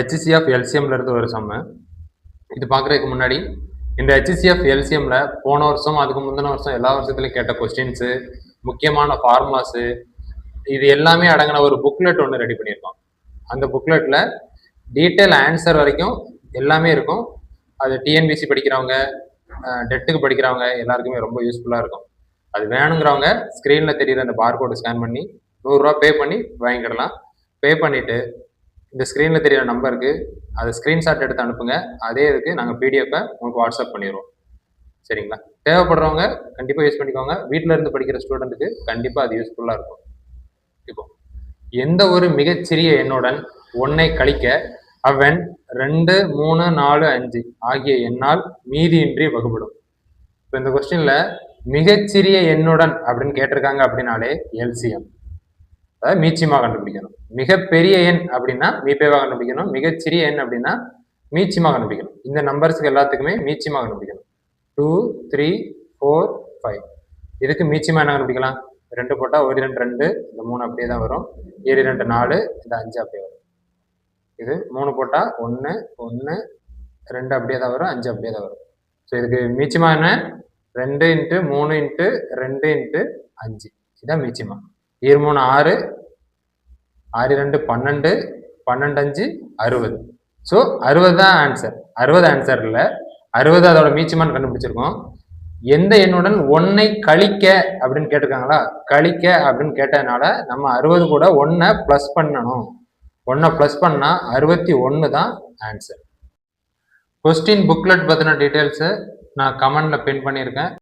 HCF LCMல இருந்து ஒரு சம்மு. இது பார்க்குறதுக்கு முன்னாடி இந்த HCF LCMல போன வருஷம் அதுக்கு முந்தின வருஷம் எல்லா வருஷத்துலையும் கேட்ட கொஸ்டின்ஸு, முக்கியமான ஃபார்முலாஸு, இது எல்லாமே அடங்கின ஒரு புக்லெட் ஒன்று ரெடி பண்ணியிருக்கோம். அந்த புக்லெட்டில் டீட்டெயில் ஆன்சர் வரைக்கும் எல்லாமே இருக்கும். அது டிஎன்பிசி படிக்கிறவங்க, டெட்டுக்கு படிக்கிறவங்க எல்லாருக்குமே ரொம்ப யூஸ்ஃபுல்லாக இருக்கும். அது வேணுங்கிறவங்க ஸ்க்ரீனில் தெரியுற அந்த பார்கோடு ஸ்கேன் பண்ணி 100 ரூபா பே பண்ணி வாங்கிக்கிடலாம். பே பண்ணிவிட்டு இந்த ஸ்க்ரீனில் தெரியிற நம்பருக்கு அதை ஸ்க்ரீன்ஷாட் எடுத்து அனுப்புங்க. அதே இதுக்கு நாங்கள் பிடிஎஃப்பை உங்களுக்கு வாட்ஸ்அப் பண்ணிடுவோம். சரிங்களா? தேவைப்படுறவங்க கண்டிப்பாக யூஸ் பண்ணிக்கோங்க. வீட்டில் இருந்து படிக்கிற ஸ்டூடெண்ட்டுக்கு கண்டிப்பாக அது யூஸ்ஃபுல்லாக இருக்கும். இப்போ எந்த ஒரு மிகச்சிறிய எண்ணுடன் 1ஐ கழிக்க அவன் 2, 3, 4, 5 ஆகிய எண்ணால் மீதியின்றி வகுப்படும். இப்போ இந்த கொஸ்டின்ல மிகச்சிறிய எண்ணுடன் அப்படின்னு கேட்டிருக்காங்க அப்படின்னாலே எல்சிஎம், அதாவது மீச்சிமா கண்டுபிடிக்கணும். மிகப்பெரிய எண் அப்படின்னா மீப்பேவா கண்டுபிடிக்கணும். மிகச்சிறிய எண் அப்படின்னா மீச்சிமா கண்டுபிடிக்கணும். இந்த நம்பர்ஸுக்கு எல்லாத்துக்குமே மீச்சிமா கண்டுபிடிக்கணும். 2, 3, 4, 5. இதுக்கு மீச்சிமா என்ன கண்டுபிடிக்கலாம்? 2 போட்டா 1 2 2, இந்த 3 அப்படியே தான் வரும். 7 2 4, இந்த 5 அப்படியே வரும். இது 3 போட்டா 1 1 2 அப்படியே தான் வரும். 5 அப்படியே தான் வரும். ஸோ இதுக்கு மீச்சிமா என்ன? 2 × 3 × 2 × 5. இதுதான் மீச்சிமா. 7 3 6, 6 2 12, 12 5 60. ஸோ 60 தான் ஆன்சர். 60 ஆன்சர் இல்லை, 60 அதோட மீச்சிமான்னு கண்டுபிடிச்சிருக்கோம். எந்த எண்ணுடன் 1ஐ கழிக்க அப்படின்னு கேட்டிருக்காங்களா? கழிக்க அப்படின்னு கேட்டதுனால நம்ம 60 கூட 1ஐ ப்ளஸ் பண்ணணும். 1ஐ ப்ளஸ் பண்ணா 61 தான் ஆன்சர். கொஸ்டின் புக்லெட் பற்றின டீட்டெயில்ஸை நான் கமெண்ட்ல பின் பண்ணியிருக்கேன்.